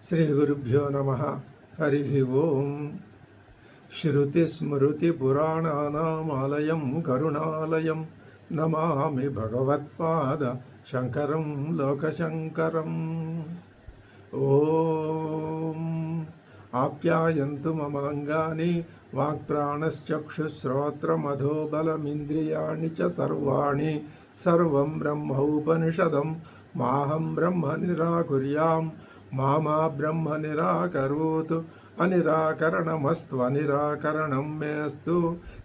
శ్రీగురుభ్యో నమ. హరి ఓం. శృతిస్మృతిపురాణానామాలయం కరుణాలయం నమామి భగవత్పాద శంకరం లోకశంకరం. ఓం ఆప్యాయంతు మమాంగాని వాక్ప్రాణశ్చక్షుశ్రోత్రమధోబలమింద్రియాణి చ సర్వాణి సర్వం బ్రహ్మోపనిషదం మాహం బ్రహ్మ నిరాకుర్యాం మామా బ్రహ్మ నిరాకరోతు. అనిరాకరణమస్త్వనిరాకరణం మేస్తు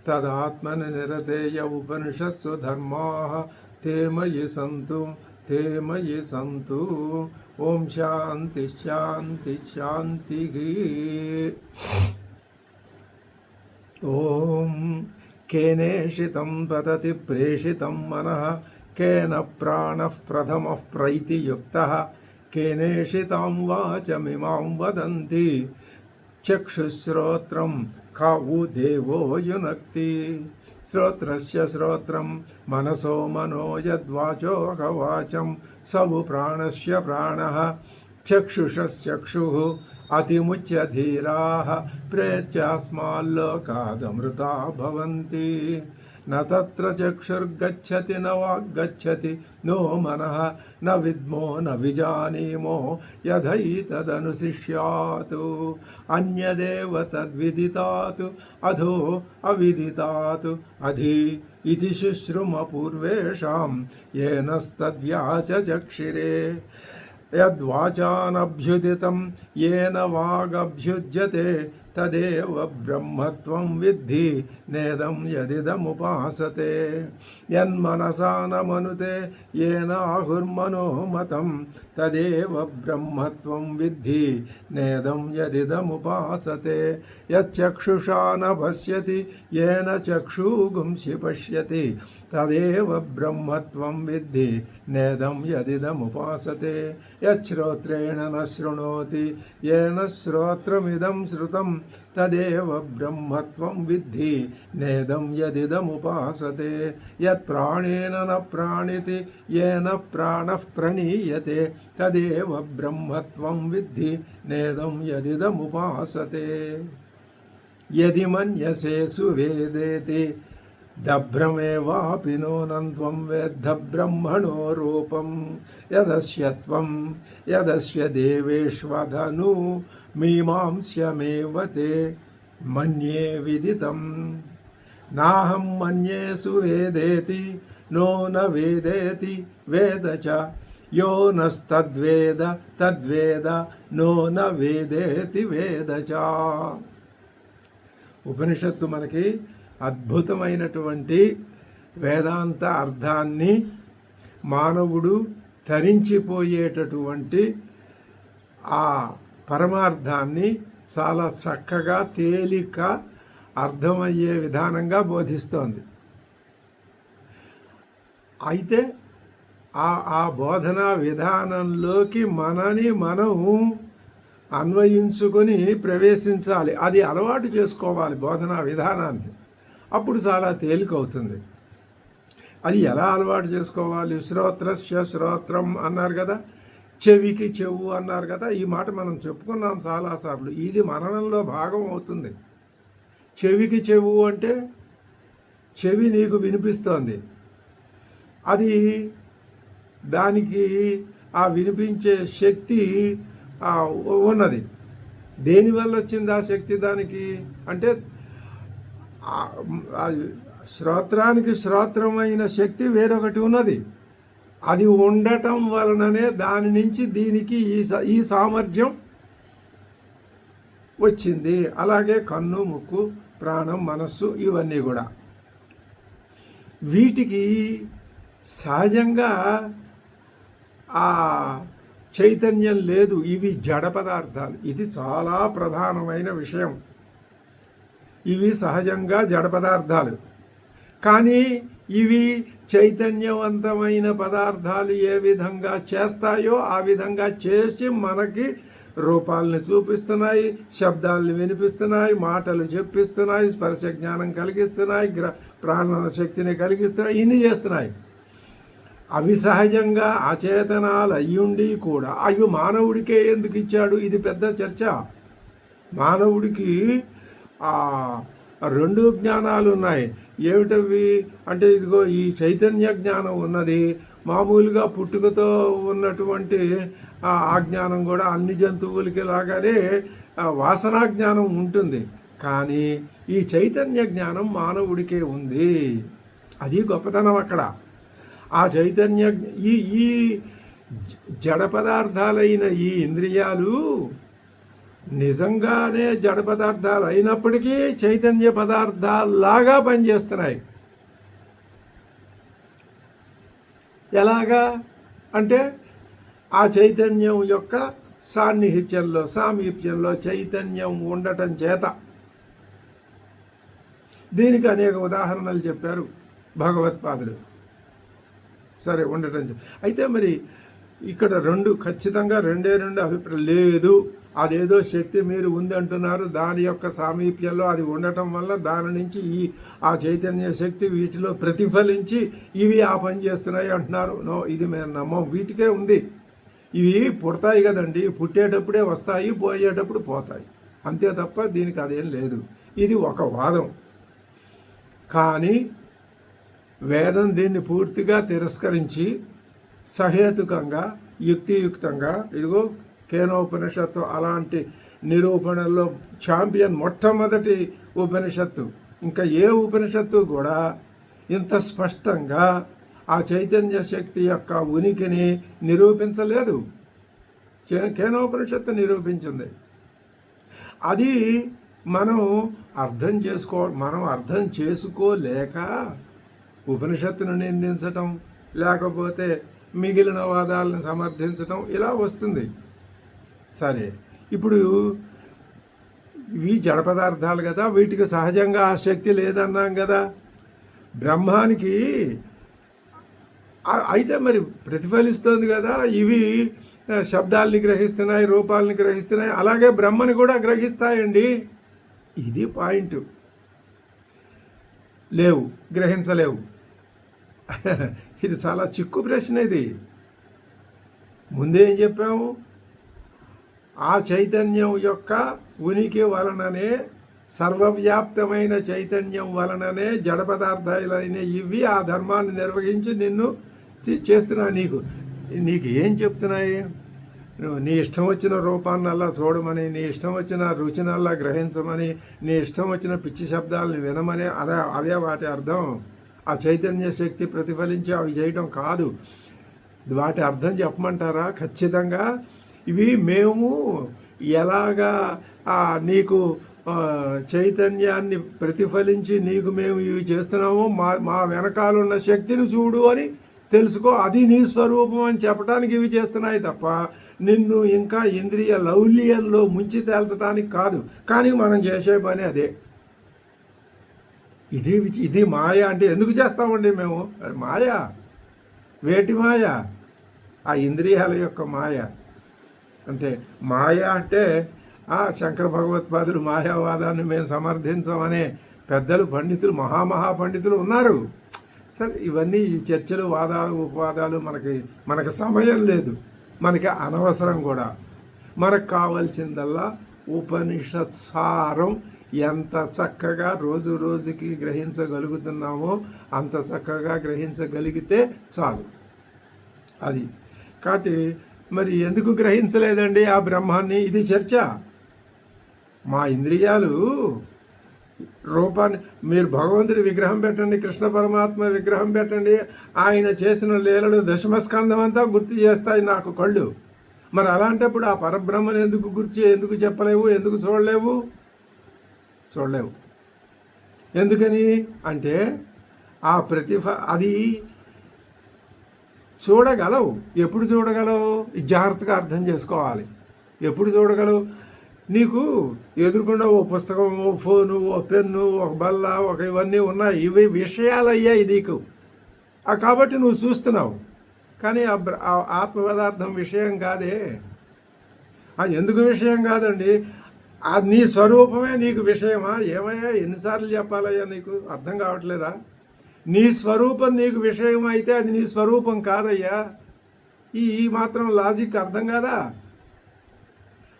తదాత్మని నిరతేయ ఉపనిషత్సు ధర్మాః తే మయి సంతు తే మయి సంతు. ఓం శాంతి శాంతి శాంతి. ఓం కేనేషితం పతతి ప్రేషితం మనః కేన ప్రాణః ప్రథమః ప్రైతియుక్తః కేనేషితాం వాచమిమాం వదంతి చక్షుశ్రోత్రం కావు దేవో యునక్తి. శ్రోత్రస్య శ్రోత్రం మనసో మనో యద్వాచోకవాచం సవు ప్రాణస్య ప్రాణః చక్షుషశ్చక్షుః అతిముచ్య ధీరాః ప్రేత్యాస్మాల్లోకాదమృతా భవంతి. న తత్ర చక్షుర్గచ్చతి న వాగ్గచ్చతి నో మనః న విద్మో న విజానీమో యథైతదనుశిష్యాత్. అన్యదేవ తద్విదితాత్ అధో అవిదితాత్ అధి ఇతి శుశ్రుమ పూర్వేషాం ఏనస్తద్వ్యాచచక్షిరే. యద్వాచానభ్యుదితం ఏన వాగభ్యుజ్యతే తదేవ బ్రహ్మత్వం విద్ధి నేదం యదిదముపాసతే. యన్మనసా న మనుతే ఏన ఆహుర్మనో మతం తదేవ బ్రహ్మత్వం విద్ధి నేదం యదిదముపాసతే. యచ్చక్షుషా న పశ్యతి ఏన చక్షుగుంసి పశ్యతి తదేవ బ్రహ్మత్వం విద్ధి నేదం యదిదముపాసతే. యశ్రోత్రేణ న శృణోతి ఏన శ్రోత్రమిదం శృతం తదేవ బ్రహ్మత్వం విద్ధి నేదం యదిదముపాసతే. యత్ప్రాణేన న ప్రాణితి ఏన ప్రాణః ప్రణీయతే తదేవ బ్రహ్మత్వం విద్ధి నేదం యదిదముపాసతే. యది మన్యసే సువేదేతి దభ్రమేవాపి నూనం త్వం వేద్ధ బ్రహ్మణో రూపం. యదస్య యదస్య దేవేష్వధను మీమాంస్యమేవ తే మన్యే విదితం. నాహం మన్యే సువేదేతి నో న వేదేతి వేద చ యో నస్తద్వేద తద్వేద నో న వేదేతి వేద చ. ఉపనిషత్తు మనకి అద్భుతమైనటువంటి వేదాంత అర్థాన్ని మానవుడు తరించిపోయేటటువంటి ఆ పరమార్థాన్ని చాలా చక్కగా తేలిక అర్థమయ్యే విధానంగా బోధిస్తోంది. అయితే ఆ బోధనా విధానంలోకి మనం అన్వయించుకొని ప్రవేశించాలి. అది అలవాటు చేసుకోవాలి బోధనా విధానాన్ని. అప్పుడు చాలా తేలికవుతుంది. అది ఎలా అలవాటు చేసుకోవాలి? శ్రోత్రస్య శ్రోత్రం అన్నారు కదా, చెవికి చెవు అన్నారు కదా. ఈ మాట మనం చెప్పుకున్నాం చాలాసార్లు. ఇది మననంలో భాగం అవుతుంది. చెవికి చెవు అంటే చెవి నీకు వినిపిస్తోంది. అది దానికి ఆ వినిపించే శక్తి ఉన్నది. దేనివల్ల వచ్చింది ఆ శక్తి దానికి అంటే శ్రోత్రానికి శ్రోత్రమైన శక్తి వేరొకటి ఉన్నది. అది ఉండటం వలననే దాని నుంచి దీనికి ఈ సామర్థ్యం వచ్చింది. అలాగే కన్ను, ముక్కు, ప్రాణం, మనస్సు ఇవన్నీ కూడా వీటికి సహజంగా ఆ చైతన్యం లేదు. ఇవి జడ పదార్థాలు. ఇది చాలా ప్రధానమైన విషయం. ఇవి సహజంగా జడ పదార్థాలు. కానీ ఇవి చైతన్యవంతమైన పదార్థాలు ఏ విధంగా చేస్తాయో ఆ విధంగా చేసి మనకి రూపాలని చూపిస్తున్నాయి, శబ్దాలను వినిపిస్తున్నాయి, మాటలు చెప్పిస్తున్నాయి, స్పర్శ జ్ఞానం కలిగిస్తున్నాయి, ప్రాణ శక్తిని కలిగిస్తున్నాయి, ఇన్ని చేస్తున్నాయి. అవి సహజంగా అచేతనాలు అయ్యుండి కూడా అవి మానవుడికే ఎందుకు ఇచ్చాడు? ఇది పెద్ద చర్చ. మానవుడికి రెండు జ్ఞానాలు ఉన్నాయి. ఏమిటవి అంటే, ఇదిగో ఈ చైతన్య జ్ఞానం ఉన్నది. మామూలుగా పుట్టుకతో ఉన్నటువంటి ఆ జ్ఞానం కూడా అన్ని జంతువులకి లాగానే వాసనా జ్ఞానం ఉంటుంది. కానీ ఈ చైతన్య జ్ఞానం మానవుడికే ఉంది. అది గొప్పతనం అక్కడ. ఆ చైతన్య ఈ ఈ జడ పదార్థాలైన ఈ ఇంద్రియాలు నిజంగానే జడ పదార్థాలు అయినప్పటికీ చైతన్య పదార్థాల్లాగా పనిచేస్తున్నాయి. ఎలాగా అంటే, ఆ చైతన్యం యొక్క సామీప్యంలో చైతన్యం ఉండటం చేత. దీనికి అనేక ఉదాహరణలు చెప్పారు భగవత్పాదులు. సరే, ఉండటం అయితే మరి ఇక్కడ ఖచ్చితంగా రెండు అభిప్రాయం లేదు. అదేదో శక్తి మీరు ఉంది అంటున్నారు, దాని యొక్క సామీప్యంలో అది ఉండటం వల్ల దాని నుంచి ఆ చైతన్య శక్తి వీటిలో ప్రతిఫలించి ఇవి ఆ పని చేస్తున్నాయి అంటున్నారు. నో, ఇది మేము నమ్మం. వీటికే ఉంది. ఇవి పుడతాయి కదండి, పుట్టేటప్పుడే వస్తాయి, పోయేటప్పుడు పోతాయి, అంతే తప్ప దీనికి అదేం లేదు. ఇది ఒక వాదం. కానీ వేదం దీన్ని పూర్తిగా తిరస్కరించి సహేతుకంగా, యుక్తియుక్తంగా, ఇదిగో కేనోపనిషత్తు అలాంటి నిరూపణల్లో ఛాంపియన్, మొట్టమొదటి ఉపనిషత్తు. ఇంకా ఏ ఉపనిషత్తు కూడా ఇంత స్పష్టంగా ఆ చైతన్య శక్తి యొక్క ఉనికిని నిరూపించలేదు. కేనోపనిషత్తు నిరూపించింది. అది మనం అర్థం చేసుకోలేక ఉపనిషత్తును నిందించటం, లేకపోతే మిగిలిన వాదాలను సమర్థించటం ఇలా వస్తుంది. సరే, ఇప్పుడు ఇవి జడ పదార్థాలు కదా, వీటికి సహజంగా ఆ శక్తి లేదన్నాం కదా. బ్రహ్మానికి అయితే మరి ప్రతిఫలిస్తుంది కదా. ఇవి శబ్దాలని గ్రహిస్తున్నాయి, రూపాలని గ్రహిస్తున్నాయి, అలాగే బ్రహ్మని కూడా గ్రహిస్తాయండి. ఇది పాయింట్. లేవు, గ్రహించలేవు. ఇది చాలా చిక్కు ప్రశ్న. ఇది ముందేం చెప్పాము? ఆ చైతన్యం యొక్క ఉనికి వలననే, సర్వవ్యాప్తమైన చైతన్యం వలననే జడ పదార్థాలైన ఇవి ఆ ధర్మాన్ని నిర్వహించి నిన్ను చేస్తున్నా. నీకు ఏం చెప్తున్నాయి? నీ ఇష్టం వచ్చిన రూపాన్నల్లా చూడమని, నీ ఇష్టం వచ్చిన రుచినల్లా గ్రహించమని, నీ ఇష్టం వచ్చిన పిచ్చి శబ్దాలను వినమని, అవే వాటి అర్థం. ఆ చైతన్య శక్తి ప్రతిఫలించి అవి చేయడం కాదు. వాటి అర్థం చెప్పమంటారా? ఖచ్చితంగా ఇవి మేము ఎలాగా నీకు చైతన్యాన్ని ప్రతిఫలించి నీకు మేము ఇవి చేస్తున్నామో మా వెనకాలన్న శక్తిని చూడు అని తెలుసుకో, అది నీ స్వరూపం అని చెప్పడానికి ఇవి చేస్తున్నాయి తప్ప నిన్ను ఇంకా ఇంద్రియ లౌల్యంలో ముంచి తేల్చడానికి కాదు. కానీ మనం చేసే పని అదే. ఇది మాయ. అంటే ఎందుకు చేస్తామండి మేము? మాయ. వేటి మాయ? ఆ ఇంద్రియాల యొక్క మాయ. అంటే మాయ అంటే శంకర భగవత్పాదులు మాయావాదాన్ని మేము సమర్థించమనే పెద్దలు, పండితులు, మహాపండితులు ఉన్నారు. సరే, ఇవన్నీ ఈ చర్చలు, వాదాలు, ఉపవాదాలు మనకి సమయం లేదు, మనకి అనవసరం కూడా. మనకు కావాల్సిందల్లా ఉపనిషత్ సారం ఎంత చక్కగా రోజు రోజుకి గ్రహించగలుగుతున్నామో అంత చక్కగా గ్రహించగలిగితే చాలు. అది కాబట్టి మరి ఎందుకు గ్రహించలేదండి ఆ బ్రహ్మాన్ని? ఇది చర్చ. మా ఇంద్రియాలు రూపాన్ని, మీరు భగవంతుడి విగ్రహం పెట్టండి, కృష్ణ పరమాత్మ విగ్రహం పెట్టండి, ఆయన చేసిన లీలలు దశమస్కంధం అంతా గుర్తు చేస్తాయి నాకు కళ్ళు. మరి అలాంటప్పుడు ఆ పరబ్రహ్మను ఎందుకు చెప్పలేవు? ఎందుకు చూడలేవు? ఎందుకని అంటే అది చూడగలవు. ఎప్పుడు చూడగలవు? జాగ్రత్తగా అర్థం చేసుకోవాలి. ఎప్పుడు చూడగలవు? నీకు ఎదురుకుండా ఓ పుస్తకం, ఓ ఫోను, ఓ పెన్ను, ఒక బల్ల, ఇవన్నీ ఉన్నాయి. ఇవి విషయాలు అయ్యాయి నీకు. కాబట్టి నువ్వు చూస్తున్నావు. కానీ ఆత్మ పదార్థం విషయం కాదే. ఎందుకు విషయం కాదండి? నీ స్వరూపమే నీకు విషయమా? ఏమయ్యా, ఎన్నిసార్లు చెప్పాలయ్యా? నీకు అర్థం కావట్లేదా? నీ స్వరూపం నీకు విషయం అయితే అది నీ స్వరూపం కాదయ్యా. ఈ మాత్రం లాజిక్ అర్థం కాదా?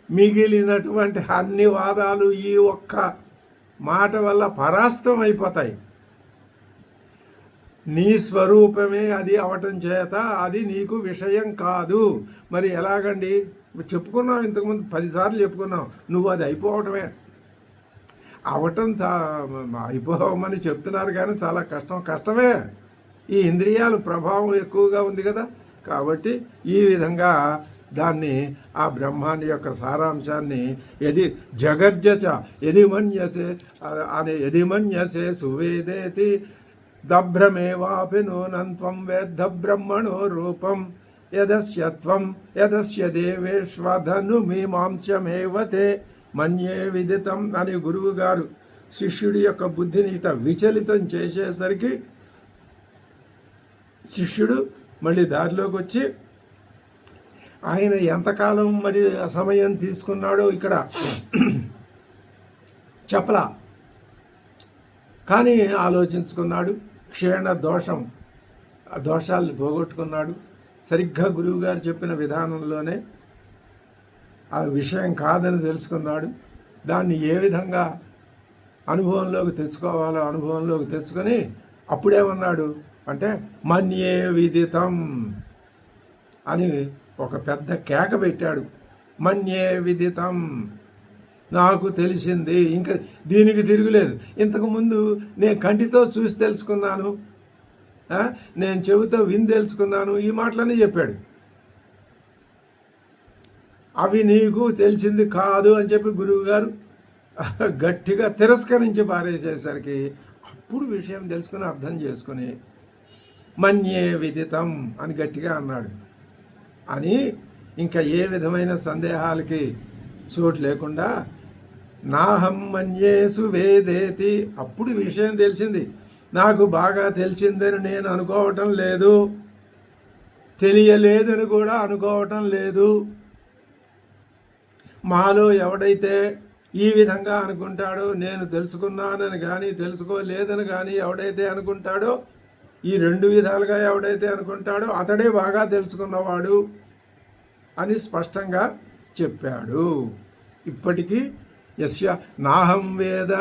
మిగిలినటువంటి అన్ని వాదాలు ఈ ఒక్క మాట వల్ల పరాస్తం అయిపోతాయి. నీ స్వరూపమే అది అవటం చేత అది నీకు విషయం కాదు. మరి ఎలాగండి? చెప్పుకున్నాం, ఇంతకుముందు 10 సార్లు చెప్పుకున్నాం. నువ్వు అది అయిపోవటమే. అవటం అయిపోవమని చెప్తున్నారు కానీ చాలా కష్టమే. ఈ ఇంద్రియాల ప్రభావం ఎక్కువగా ఉంది కదా. కాబట్టి ఈ విధంగా దాన్ని ఆ బ్రహ్మాండ యొక్క సారాంశాన్ని జగర్జచ యదిమన్యసే సువేదేతి దభ్రమేవాపి నూనంత్వం వేద్ధ బ్రహ్మణో రూపం యదస్య దేవేష్వధను మీమాంసమేవతే మన్యే విదితం అని గురువు గారు శిష్యుడి యొక్క బుద్ధిని ఇట విచలితం చేసేసరికి శిష్యుడు మళ్ళీ దారిలోకి వచ్చి ఆయన ఎంతకాలం మరి సమయం తీసుకున్నాడో ఇక్కడ చెప్పలా, కానీ ఆలోచించుకున్నాడు. క్షీణ దోషాలను పోగొట్టుకున్నాడు. సరిగ్గా గురువుగారు చెప్పిన విధానంలోనే ఆ విషయం కాదని తెలుసుకున్నాడు. దాన్ని ఏ విధంగా అనుభవంలోకి తెచ్చుకోవాలో అనుభవంలోకి తెచ్చుకొని అప్పుడేమన్నాడు అంటే మన్యే విదితం అని ఒక పెద్ద కేక పెట్టాడు. మన్యే విదితం, నాకు తెలిసింది, ఇంకా దీనికి తిరుగులేదు. ఇంతకుముందు నేను కంటితో చూసి తెలుసుకున్నాను, నేను చెవితో విని తెలుసుకున్నాను, ఈ మాటలన్నీ చెప్పాడు. అవి నీకు తెలిసింది కాదు అని చెప్పి గురువుగారు గట్టిగా తిరస్కరించి పారేసేసరికి అప్పుడు విషయం తెలుసుకుని అర్థం చేసుకుని మన్యే విదితం అని గట్టిగా అన్నాడు. అని ఇంకా ఏ విధమైన సందేహాలకి చోటు లేకుండా నాహం మన్యేసు వేదేతి, అప్పుడు విషయం తెలిసింది. నాకు బాగా తెలిసిందని నేను అనుకోవటం లేదు, తెలియలేదని కూడా అనుకోవటం లేదు. మాలో ఎవడైతే ఈ విధంగా అనుకుంటాడో, నేను తెలుసుకున్నానని కానీ తెలుసుకోలేదని కానీ ఎవడైతే అనుకుంటాడో, ఈ 2 విధాలుగా ఎవడైతే అనుకుంటాడో అతడే బాగా తెలుసుకున్నవాడు అని స్పష్టంగా చెప్పాడు. ఇప్పటికీ యస్య నాహం వేద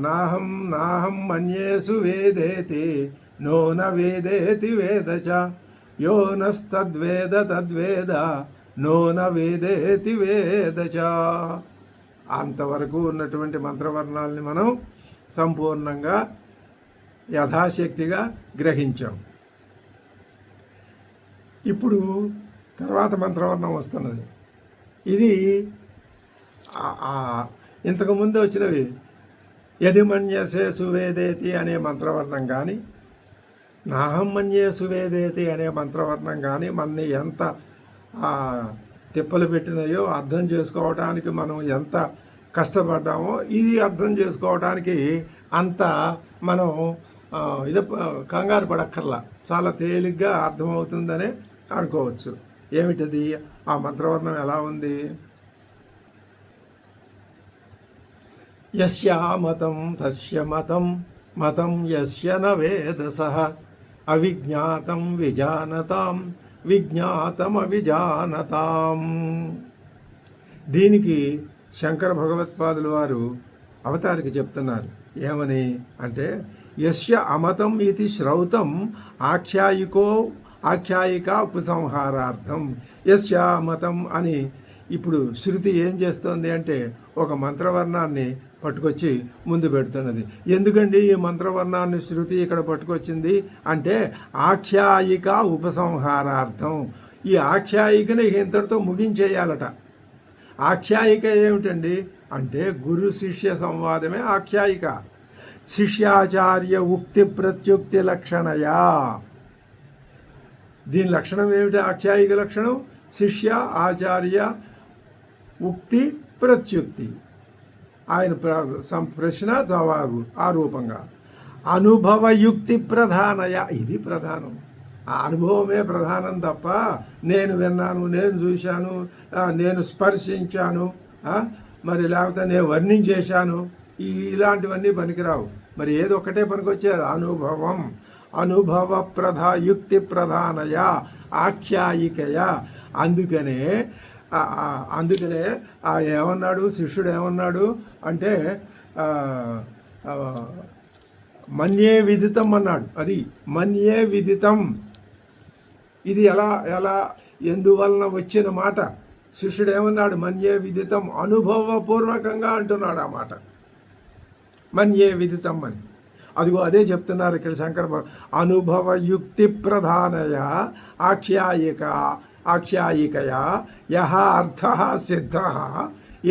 నాహం మన్యేసు వేదేతి నో న వేదేతి వేదచ యో నస్తద్వేద తద్వేద నో న వేదేతి వేదచ. అంతవరకు ఉన్నటువంటి మంత్రవర్ణాలని మనం సంపూర్ణంగా యథాశక్తిగా గ్రహించాం. ఇప్పుడు తర్వాత మంత్రవర్ణం వస్తున్నది. ఇది ఇంతకుముందు వచ్చినవి యదిమన్యసే సువేదేతి అనే మంత్రవర్ణం కానీ, నాహం మన్యే సువేదేతి అనే మంత్రవర్ణం కానీ మనని ఎంత తిప్పలు పెట్టినాయో అర్థం చేసుకోవడానికి మనం ఎంత కష్టపడ్డామో ఇది అర్థం చేసుకోవడానికి అంత మనం కంగారు పడక్కర్లా, చాలా తేలిగ్గా అర్థమవుతుందనే అనుకోవచ్చు. ఏమిటది? ఆ మంత్రవర్ణం ఎలా ఉంది? యస్య మతం తస్య మతం మతం యస్య న వేదసః అవిజ్ఞాతం విజానతాం విజ్ఞాతం అవిజానతాం. దీనికి శంకర భగవత్పాదులు వారు అవతారికి చెప్తున్నారు. ఏమని అంటే యస్య అమతం ఇది శ్రౌతం ఆఖ్యాయిక ఉపసంహారార్థం. యస్య మతం అని ఇప్పుడు శృతి ఏం చేస్తోంది అంటే ఒక మంత్రవర్ణాన్ని పట్టుకొచ్చి ముందు పెడుతున్నది. ఎందుకండి ఈ మంత్రవర్ణాన్ని శృతి ఇక్కడ పట్టుకొచ్చింది అంటే ఆఖ్యాయిక ఉపసంహారార్థం. ఈ ఆఖ్యాయికని ఇంతటితో ముగించేయాలట. ఆఖ్యాయిక ఏమిటండి అంటే గురు శిష్య సంవాదమే ఆఖ్యాయిక. శిష్యాచార్య ఉక్తి ప్రత్యుక్తి లక్షణయా. దీని లక్షణం ఏమిటి? ఆఖ్యాయిక లక్షణం శిష్య ఆచార్య ఉక్తి ప్రత్యుక్తి, ఆయన ప్రశ్న జవాబు ఆ రూపంగా. అనుభవయుక్తి ప్రధానయ, ఇది ప్రధానం. ఆ అనుభవమే ప్రధానం తప్ప నేను విన్నాను, నేను చూశాను, నేను స్పర్శించాను, మరి లేకపోతే నేను వర్ణించేశాను, ఇలాంటివన్నీ పనికిరావు. మరి ఏదో ఒకటే పనికొచ్చేది అనుభవం. అనుభవ యుక్తి ప్రధానయ ఆఖ్యాయికయ. అందుకనే ఏమన్నాడు శిష్యుడు, ఏమన్నాడు అంటే మన్యే విదితం అన్నాడు. అది మన్యే విదితం. ఇది ఎలా ఎందువలన వచ్చిన మాట? శిష్యుడు ఏమన్నాడు? మన్యే విదితం, అనుభవపూర్వకంగా అంటున్నాడు ఆ మాట, మన్యే విదితం అని. అదిగో అదే చెప్తున్నారు ఇక్కడ శంకర అనుభవ యుక్తి ప్రధానయ ఆఖ్యాయికయ యహ అర్థ సిద్ధ.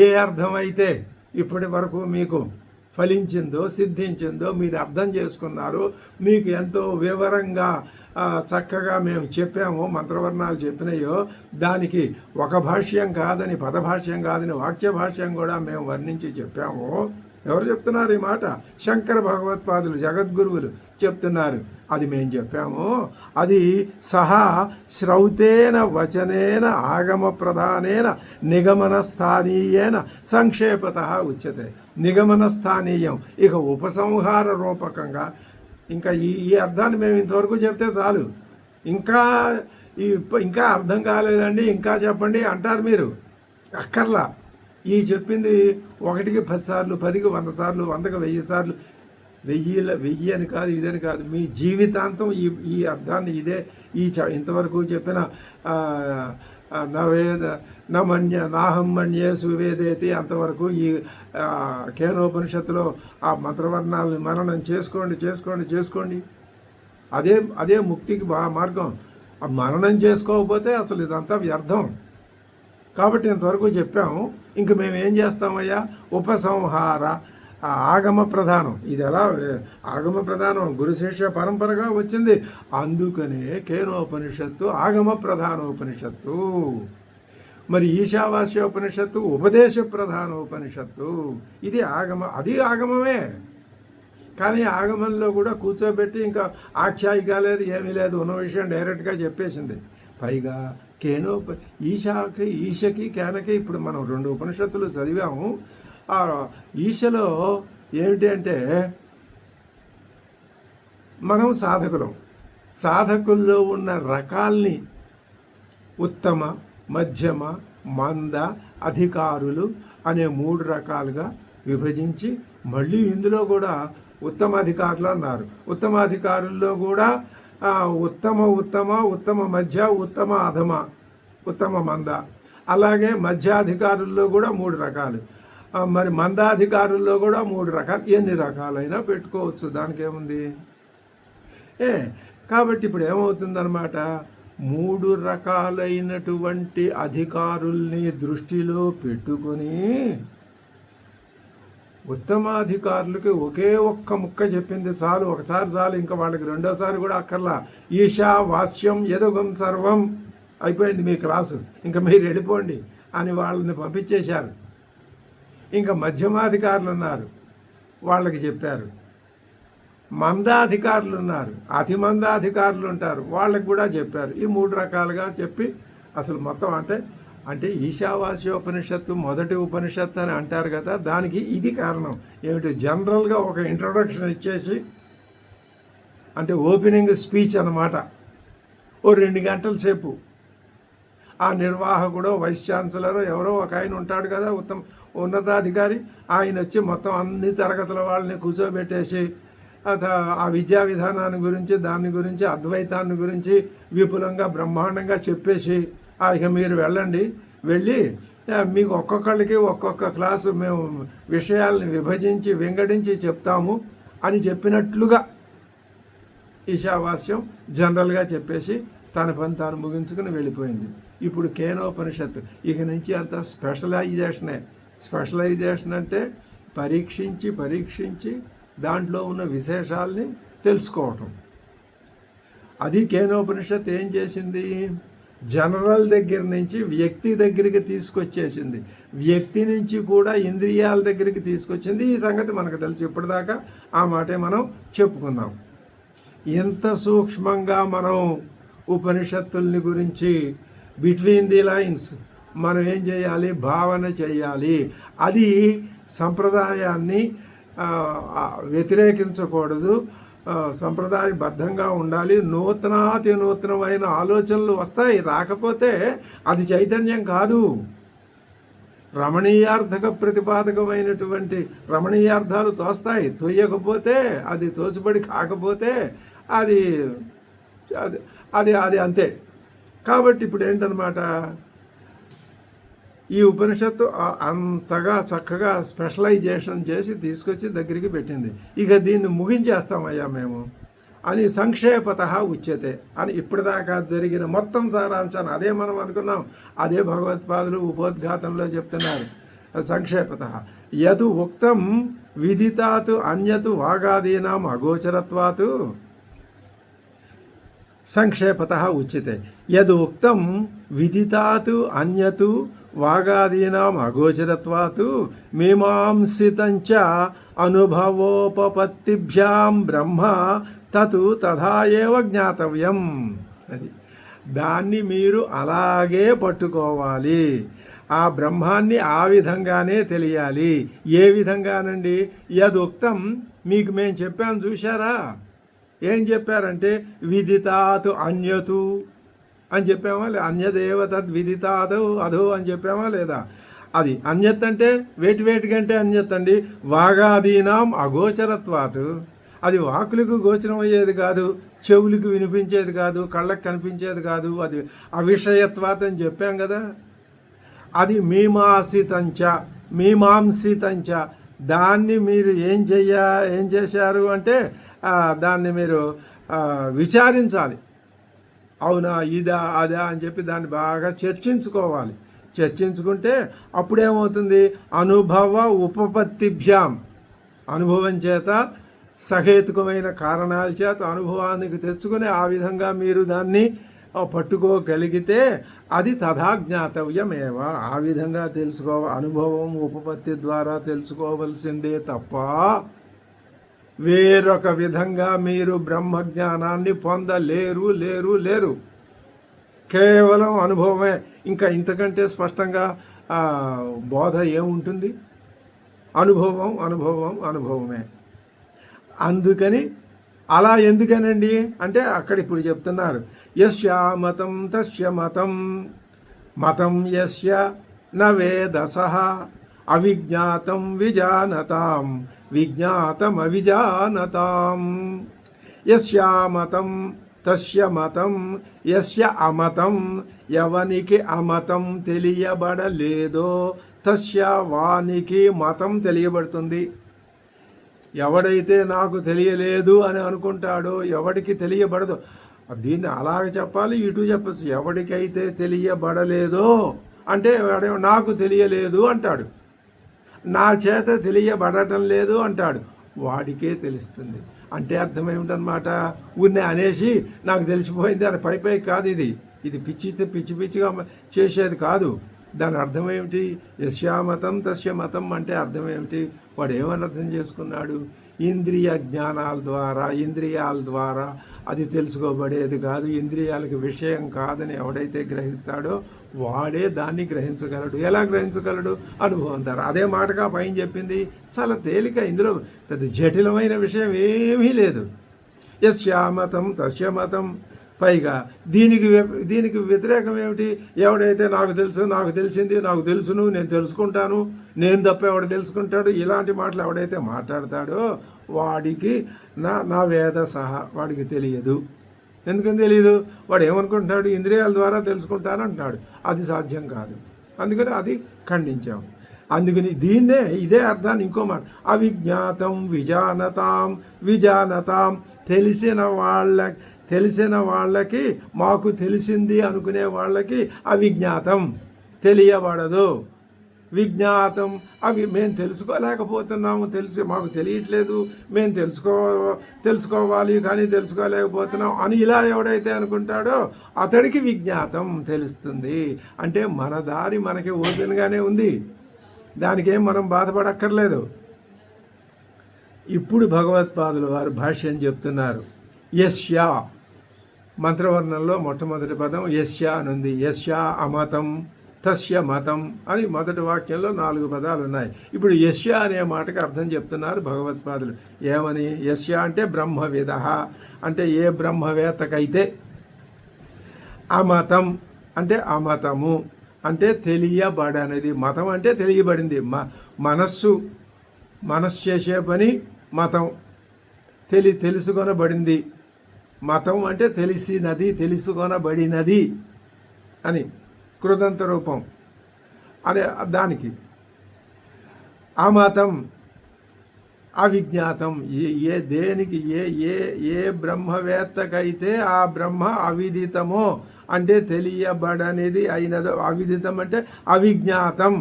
ఏ అర్థమైతే ఇప్పటి వరకు మీకు ఫలించిందో సిద్ధించిందో మీరు అర్థం చేసుకున్నారు, మీకు ఎంతో వివరంగా చక్కగా మేము చెప్పాము, మంత్రవర్ణాలు చెప్పినాయో దానికి ఒక భాష్యం కాదని, పదభాష్యం కాదని, వాక్య భాష్యం కూడా మేము వర్ణించి చెప్పాము. ఎవరు చెప్తున్నారు ఈ మాట? శంకర భగవత్పాదులు, జగద్గురువులు చెప్తున్నారు. అది మేము చెప్పాము. అది సహా శ్రౌతేన వచనేన ఆగమ ప్రధానేన నిగమన స్థానీయేన సంక్షేపత ఉచ్యతే. నిగమన స్థానీయం, ఇక ఉపసంహార రూపకంగా. ఇంకా ఈ అర్థాన్ని మేము ఇంతవరకు చెప్తే చాలు, ఇంకా అర్థం కాలేదండి ఇంకా చెప్పండి అంటారు మీరు. అక్కర్లా. ఈ చెప్పింది 1కి 10 సార్లు, 10కి 100 సార్లు, 100కి 1000 సార్లు, 1000 అని కాదు, ఇదని కాదు, మీ జీవితాంతం ఈ అర్థాన్ని ఇదే ఇంతవరకు చెప్పిన నాహం మన్యే సువేదేతి అంతవరకు ఈ కేనోపనిషత్తులో ఆ మంత్రవర్ణాలను మననం చేసుకోండి. అదే ముక్తికి మార్గం. మననం చేసుకోకపోతే అసలు ఇదంతా వ్యర్థం. కాబట్టి ఇంతవరకు చెప్పాము. ఇంక మేము ఏం చేస్తామయ్యా? ఉపసంహార ఆగమ ప్రధానం. ఇది ఎలా ఆగమ ప్రధానం? గురు శిష్య పరంపరగా వచ్చింది. అందుకనే కేనోపనిషత్తు ఆగమ ప్రధానోపనిషత్తు. మరి ఈశావాస్యోపనిషత్తు ఉపదేశ ప్రధానోపనిషత్తు. ఇది అది ఆగమమే. కానీ ఆగమంలో కూడా కూర్చోబెట్టి ఇంకా ఆఖ్యాయిక లేదు, ఏమీ లేదు, ఉన్న విషయం డైరెక్ట్గా చెప్పేసింది. పైగా ఈశకి కేనకి ఇప్పుడు మనం 2 ఉపనిషత్తులు చదివాము. ఆ ఈశలో ఏమిటి అంటే మనం సాధకుల్లో ఉన్న రకాల్ని ఉత్తమ, మధ్యమ, మంద, అధికారులు అనే 3 రకాలుగా విభజించి మళ్ళీ ఇందులో కూడా ఉత్తమ అధికారులు అన్నారు. ఉత్తమ అధికారుల్లో కూడా ఉత్తమ మధ్య, ఉత్తమ అధమ, ఉత్తమ మంద. అలాగే మధ్యాధికారుల్లో కూడా 3 రకాలు, మరి మందాధికారుల్లో కూడా 3 రకాలు. ఎన్ని రకాలైనా పెట్టుకోవచ్చు, దానికి ఏముంది. కాబట్టి ఇప్పుడు ఏమవుతుందన్నమాట, 3 రకాలైనటువంటి అధికారుల్ని దృష్టిలో పెట్టుకొని ఉత్తమాధికారులకి ఒకే ఒక్క ముక్క చెప్పింది చాలు, ఒకసారి చాలు, ఇంకా వాళ్ళకి రెండోసారి కూడా అక్కర్లా. ఈశా వాస్యం యదుగం సర్వం, అయిపోయింది మీ క్లాసు, ఇంకా మీరు వెళ్ళిపోండి అని వాళ్ళని పంపించేశారు. ఇంకా మధ్యమాధికారులు ఉన్నారు, వాళ్ళకి చెప్పారు. మందాధికారులు ఉన్నారు, అతి మందాధికారులు ఉంటారు, వాళ్ళకి కూడా చెప్పారు. ఈ 3 రకాలుగా చెప్పి అసలు మొత్తం అంటే ఈశావాస్యోపనిషత్తు మొదటి ఉపనిషత్తు అని అంటారు కదా, దానికి ఇది కారణం. ఏమిటి? జనరల్గా ఒక ఇంట్రొడక్షన్ ఇచ్చేసి, అంటే ఓపెనింగ్ స్పీచ్ అన్నమాట, ఓ 2 గంటల సేపు ఆ నిర్వాహకుడు, వైస్ ఛాన్సలర్ ఎవరో ఒక ఆయన ఉంటాడు కదా, ఉన్నతాధికారి, ఆయన వచ్చి మొత్తం అన్ని తరగతుల వాళ్ళని కూర్చోబెట్టేసి ఆ విద్యా విధానాన్ని గురించి, దాని గురించి, అద్వైతాన్ని గురించి విపులంగా బ్రహ్మాండంగా చెప్పేసి, ఇక మీరు వెళ్ళి మీకు ఒక్కొక్కళ్ళకి ఒక్కొక్క క్లాసు మేము విషయాల్ని విభజించి వింగడించి చెప్తాము అని చెప్పినట్లుగా ఈశావాస్యం జనరల్గా చెప్పేసి తన పని తాను ముగించుకుని వెళ్ళిపోయింది. ఇప్పుడు కేనోపనిషత్తు ఇక నుంచి అంతా స్పెషలైజేషన్ అంటే పరీక్షించి దాంట్లో ఉన్న విశేషాలని తెలుసుకోవటం. అది కేనోపనిషత్తు ఏం చేసింది? జనరల్ దగ్గర నుంచి వ్యక్తి దగ్గరికి తీసుకొచ్చేసింది, వ్యక్తి నుంచి కూడా ఇంద్రియాల దగ్గరికి తీసుకొచ్చింది. ఈ సంగతి మనకు తెలుసు, ఇప్పటిదాకా ఆ మాటే మనం చెప్పుకుందాం. ఎంత సూక్ష్మంగా మనం ఉపనిషత్తుల్ని గురించి బిట్వీన్ ది లైన్స్ మనం ఏం చేయాలి? భావన చేయాలి. అది సంప్రదాయాన్ని వ్యతిరేకించకూడదు, సంప్రదాయబద్ధంగా ఉండాలి. నూతనాతి నూతనమైన ఆలోచనలు వస్తాయి. రాకపోతే అది చైతన్యం కాదు. రమణీయార్థక ప్రతిపాదకమైనటువంటి రమణీయార్థాలు తోస్తాయి. తొయ్యకపోతే అది తోచుబడి కాకపోతే అది అది అది అది అంతే. కాబట్టి ఇప్పుడు ఏంటన్నమాట, ఈ ఉపనిషత్తు అంతగా చక్కగా స్పెషలైజేషన్ చేసి తీసుకొచ్చి దగ్గరికి పెట్టింది. ఇక దీన్ని ముగించేస్తామయ్యా మేము అని సంక్షేపత ఉచ్యతే అని ఇప్పటిదాకా జరిగిన మొత్తం సారాంశాన్ని అదే మనం అనుకున్నాం. అదే భగవత్పాదులు ఉపోద్ఘాతంలో చెప్తున్నారు. సంక్షేపత యదు ఉక్తం విదితాతు అన్యతు వాగాదీనాం అగోచరత్వాతు సంక్షేపత ఉచ్యతే. యదు ఉక్తం విదితాతు అన్యతు వాగాదీనాం అగోచరత్వాతు మీమాంసితంచ అనుభవోపపత్తిభ్యాం బ్రహ్మ తతు తథా ఏవ జ్ఞాతవ్యం. అది దాన్ని మీరు అలాగే పట్టుకోవాలి. ఆ బ్రహ్మాన్ని ఆ విధంగానే తెలియాలి. ఏ విధంగానండి? యదుక్తం మీకు మేము చెప్పాను చూశారా? ఏం చెప్పారంటే విదితాతు అన్యతు అని చెప్పామా? అన్యదేవ తద్విదితాదు అధో అని చెప్పామా లేదా? అది అన్యత్ అంటే వేటికంటే అన్యత్ అండి. వాగాదీనాం అగోచరత్వాతు, అది వాకులకు గోచరం అయ్యేది కాదు, చెవులకు వినిపించేది కాదు, కళ్ళకు కనిపించేది కాదు. అది అవిషయత్వాత్ అని చెప్పాం కదా. అది మీమాంసితంచ దాన్ని మీరు ఏం చేశారు అంటే దాన్ని మీరు విచారించాలి. అవునా ఇదా అదా అని చెప్పి దాన్ని బాగా చర్చించుకోవాలి. చర్చించుకుంటే అప్పుడేమవుతుంది? అనుభవ ఉపపత్తిభ్యాం, అనుభవం చేత సహేతుకమైన కారణాల చేత అనుభవానికి తెచ్చుకొని ఆ విధంగా మీరు దాన్ని పట్టుకోగలిగితే అది తథాజ్ఞాతవ్యమేవ. ఆ విధంగా అనుభవం ఉపపత్తి ద్వారా తెలుసుకోవలసిందే తప్ప వేరొక విధంగా మీరు బ్రహ్మజ్ఞానాన్ని పొందలేరు. కేవలం అనుభవమే. ఇంకా ఇంతకంటే స్పష్టంగా బోధ ఏముంటుంది? అనుభవమే. అందుకని అలా ఎందుకనండి అంటే అక్కడ ఇప్పుడు చెప్తున్నారు. యస్య మతం తస్య మతం యస్య న వేదసః అవిజ్ఞాతం విజానతాం విజ్ఞాతం అవిజానతాం. యస్య మతం తస్య మతం యస్య అమతం, ఎవనికి అమతం తెలియబడలేదో తస్య వానికి మతం తెలియబడుతుంది. ఎవడైతే నాకు తెలియలేదు అని అనుకుంటాడో, ఎవడికి తెలియబడదు, దీన్ని అలాగ చెప్పాలి, ఇటు చెప్పచ్చు. ఎవడికైతే తెలియబడలేదో అంటే నాకు తెలియలేదు అంటాడు, నా చేత తెలియబడటం లేదు అంటాడు, వాడికే తెలుస్తుంది. అంటే అర్థం ఏమిటనమాట? ఉన్నే అనేసి నాకు తెలిసిపోయింది అని పై కాదు. ఇది పిచ్చిగా చేసేది కాదు. దాని అర్థం ఏమిటి? యస్యామతం తస్య మతం అంటే అర్థం ఏమిటి? వాడు ఏమని అర్థం చేసుకున్నాడు? ఇంద్రియాల ద్వారా అది తెలుసుకోబడేది కాదు, ఇంద్రియాలకు విషయం కాదని ఎవడైతే గ్రహిస్తాడో వాడే దాన్ని గ్రహించగలడు. ఎలా గ్రహించగలడు? అనుభవం ద్వారా. అదే మాటగా పైన చెప్పింది. చాలా తేలిక, ఇందులో పెద్ద జటిలమైన విషయం ఏమీ లేదు. యస్యామతం తస్య మతం. పైగా దీనికి వ్యతిరేకం ఏమిటి? ఎవడైతే నాకు తెలిసింది, నాకు తెలుసును, నేను తెలుసుకుంటాను, నేను తప్ప ఎవడు తెలుసుకుంటాడు, ఇలాంటి మాటలు ఎవడైతే మాట్లాడతాడో వాడికి నా వేద సహా వాడికి తెలియదు. ఎందుకని తెలియదు? వాడు ఏమనుకుంటున్నాడు? ఇంద్రియాల ద్వారా తెలుసుకుంటాను అంటున్నాడు. అది సాధ్యం కాదు. అందుకని అది ఖండించాం. అందుకని ఇదే అర్థాన్ని ఇంకో మాట, అవిజ్ఞాతం విజానతాం. తెలిసిన వాళ్ళకి, మాకు తెలిసింది అనుకునే వాళ్ళకి అవిజ్ఞాతం, తెలియబడదు. విజ్ఞాతం, అవి మేము తెలుసుకోలేకపోతున్నాము, మాకు తెలియట్లేదు, మేము తెలుసుకోవాలి కానీ తెలుసుకోలేకపోతున్నాం అని ఇలా ఎవడైతే అనుకుంటాడో అతడికి విజ్ఞాతం తెలుస్తుంది. అంటే మన దారి మనకి ఓపెన్గానే ఉంది, దానికేం మనం బాధపడక్కర్లేదు. ఇప్పుడు భగవత్పాదుల వారు భాష్యం చెప్తున్నారు. యస్య మంత్రవర్ణంలో మొట్టమొదటి పదం యస్య అనుంది. యస్య అమతం తస్య మతం అని మొదటి వాక్యంలో 4 పదాలు ఉన్నాయి. ఇప్పుడు యస్య అనే మాటకి అర్థం చెప్తున్నారు భగవత్పాదులు. ఏమని? యస్య అంటే బ్రహ్మవిద, అంటే ఏ బ్రహ్మవేత్తకైతే, అమతం అంటే అమతము అంటే తెలియబడనిది. మతం అంటే తెలియబడింది. మనస్సు చేసే పని మతం, తెలుసుకొనబడింది. మతం అంటే తెలిసినది, తెలుసుకొనబడినది అని కృదంత రూపం అనే దానికి. అమతం అవిజ్ఞాతం, దేనికి ఏ బ్రహ్మవేత్తకైతే ఆ బ్రహ్మ అవిదితమో అంటే తెలియబడనిది అయినదో. అవిదితం అంటే అవిజ్ఞాతం,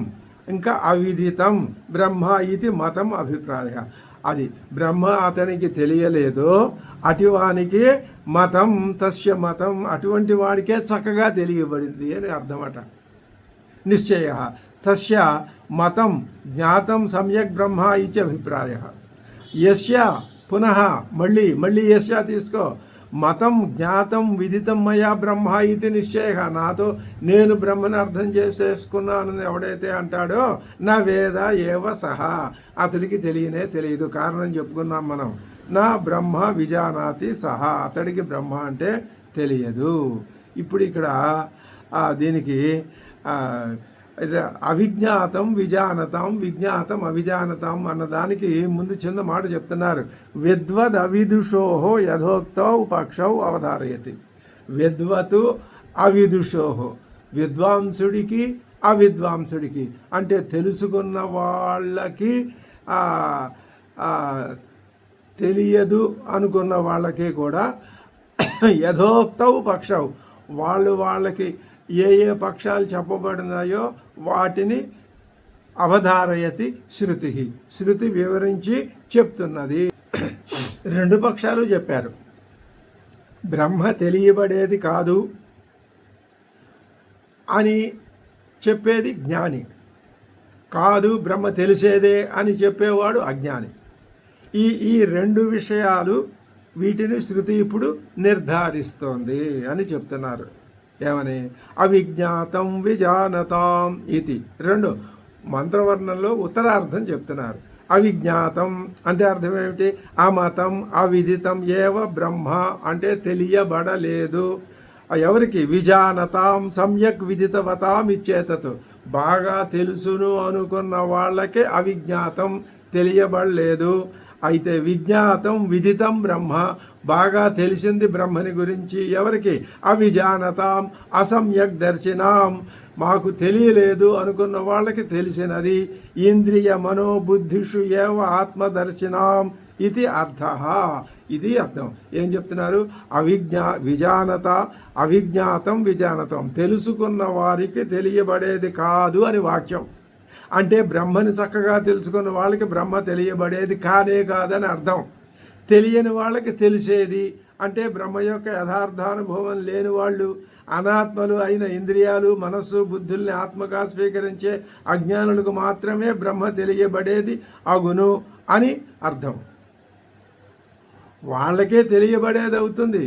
ఇంకా అవిదితం బ్రహ్మ ఇది మతం అభిప్రాయ. అది బ్రహ్మ అతనికి తెలియలేదో అటువానికి మతం, తస్య మతం, అటువంటి వాడికే చక్కగా తెలియబడింది అని అర్థమట. నిశ్చయ తస్య మతం జ్ఞాతం సమ్యక్ బ్రహ్మ ఇది అభిప్రాయ. యస్య పునః మళ్ళీ యస్య తీసుకో. మతం జ్ఞాతం విదితం మయా బ్రహ్మ ఇది నిశ్చయ. నాతో నేను బ్రహ్మను అర్థం చేసేసుకున్నానని ఎవడైతే అంటాడో నా వేద ఏవ సహా, అతడికి తెలియదు. కారణం చెప్పుకున్నాం మనం. నా బ్రహ్మ విజానాతి సహా, అతడికి బ్రహ్మ అంటే తెలియదు. ఇప్పుడు ఇక్కడ దీనికి అవిజ్ఞాతం విజానతాం, విజ్ఞాతం అవిజానతాం అన్నదానికి ముందు చిన్న మాట చెప్తున్నారు. విద్వద్ అవిదుషోహో యథోక్తౌ పక్షౌ అవధారయతి. విద్వతు అవిదుషోహో, విద్వాంసుడికి అవిద్వాంసుడికి అంటే తెలుసుకున్న వాళ్ళకి తెలియదు అనుకున్న వాళ్ళకి కూడా యథోక్తౌ పక్షౌ, వాళ్ళకి ఏ పక్షాలు చెప్పబడినాయో వాటిని అవధారయతి శృతి వివరించి చెప్తున్నది. 2 పక్షాలు చెప్పారు. బ్రహ్మ తెలియబడేది కాదు అని చెప్పేది జ్ఞాని, కాదు బ్రహ్మ తెలిసేదే అని చెప్పేవాడు అజ్ఞాని. ఈ 2 విషయాలు, వీటిని శృతి ఇప్పుడు నిర్ధారిస్తోంది అని చెప్తున్నారు. ఏమని? అవిజ్ఞాతం విజానతాం ఇది. 2 మంత్రవర్ణంలో ఉత్తరార్థం చెప్తున్నారు. అవిజ్ఞాతం అంటే అర్థం ఏమిటి? అమతం అవిదితం ఏవ బ్రహ్మ అంటే తెలియబడలేదు. ఎవరికి? విజానతాం సమ్యక్ విదితవతాం ఇచ్చేతతు, బాగా తెలుసును అనుకున్న వాళ్ళకే అవిజ్ఞాతం, తెలియబడలేదు. అయితే విజ్ఞాతం విదితం బ్రహ్మ, బాగా తెలిసింది బ్రహ్మని గురించి ఎవరికి? అవిజానతాం అసమ్యక్ దర్శినాం, మాకు తెలియలేదు అనుకున్న వాళ్ళకి తెలిసినది. ఇంద్రియ మనోబుద్ధిషు ఏవ ఆత్మదర్శినాం ఇది అర్థ. ఇది అర్థం. ఏం చెప్తున్నారు? అవిజ్ఞాతం విజానతం, తెలుసుకున్న వారికి తెలియబడేది కాదు అని వాక్యం. అంటే బ్రహ్మని చక్కగా తెలుసుకున్న వాళ్ళకి బ్రహ్మ తెలియబడేది కాదని అర్థం. తెలియని వాళ్ళకి తెలిసేది అంటే బ్రహ్మ యొక్క యథార్థానుభవం లేని వాళ్ళు, అనాత్మలు అయిన ఇంద్రియాలు మనస్సు బుద్ధుల్ని ఆత్మగా స్వీకరించే అజ్ఞానులకు మాత్రమే బ్రహ్మ తెలియబడేది అగును అని అర్థం. వాళ్ళకే తెలియబడేది అవుతుంది,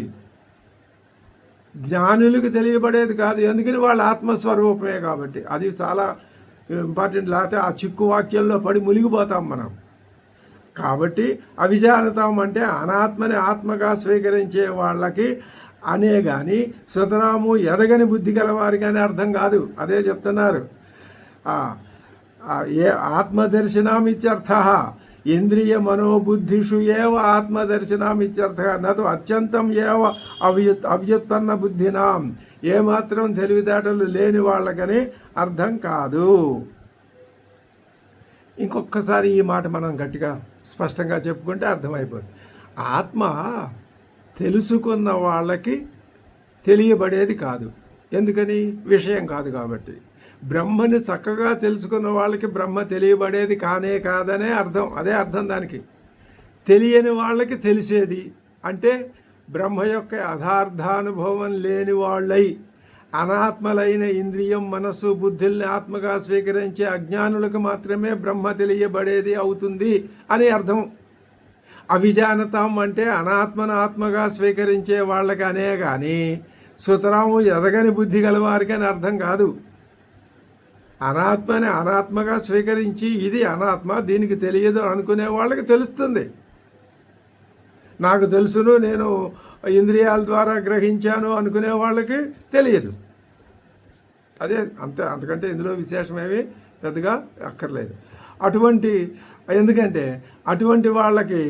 జ్ఞానులకు తెలియబడేది కాదు. ఎందుకని? వాళ్ళ ఆత్మస్వరూపమే కాబట్టి. అది చాలా ఇంపార్టెంట్. లేకపోతే ఆ చిక్కు వాక్యంలో పడి మునిగిపోతాం మనం. కాబట్టి అవిజానతాం అంటే అనాత్మని ఆత్మగా స్వీకరించే వాళ్ళకి అనే కానీ సుతరాము ఎదగని బుద్ధి గలవారి కానీ అర్థం కాదు. అదే చెప్తున్నారు. ఏ ఆత్మదర్శనం ఇత్యర్థ, ఇంద్రియ మనోబుద్ధిషు ఏవ ఆత్మదర్శనం ఇత్యర్థ నతు అత్యంతం ఏవ అవ్యుత్పన్న బుద్ధినాం, ఏమాత్రం తెలివితేటలు లేని వాళ్ళకని అర్థం కాదు. ఇంకొకసారి ఈ మాట మనం గట్టిగా స్పష్టంగా చెప్పుకుంటే అర్థమైపోతుంది. ఆత్మ తెలుసుకున్న వాళ్ళకి తెలియబడేది కాదు. ఎందుకని? విషయం కాదు కాబట్టి. బ్రహ్మని చక్కగా తెలుసుకున్న వాళ్ళకి బ్రహ్మ తెలియబడేది కాదనే అర్థం. అదే అర్థం దానికి. తెలియని వాళ్ళకి తెలిసేది అంటే బ్రహ్మ యొక్క యథార్థానుభవం లేని వాళ్ళై అనాత్మలైన ఇంద్రియం మనస్సు బుద్ధుల్ని ఆత్మగా స్వీకరించే అజ్ఞానులకు మాత్రమే బ్రహ్మ తెలియబడేది అవుతుంది అని అర్థం. అవిజానతం అంటే అనాత్మను ఆత్మగా స్వీకరించే వాళ్ళకి అనే కానీ సుతరాము ఎదగని బుద్ధి గలవారికి అని అర్థం కాదు. అనాత్మని అనాత్మగా స్వీకరించి ఇది అనాత్మ, దీనికి తెలియదు అనుకునే వాళ్ళకి తెలుస్తుంది. నాకు తెలుసును, నేను ఇంద్రియాల ద్వారా గ్రహించాను అనుకునే వాళ్ళకి తెలియదు. అదే అంతకంటే ఇందులో విశేషమేమి పెద్దగా అక్కర్లేదు. ఎందుకంటే అటువంటి వాళ్ళకి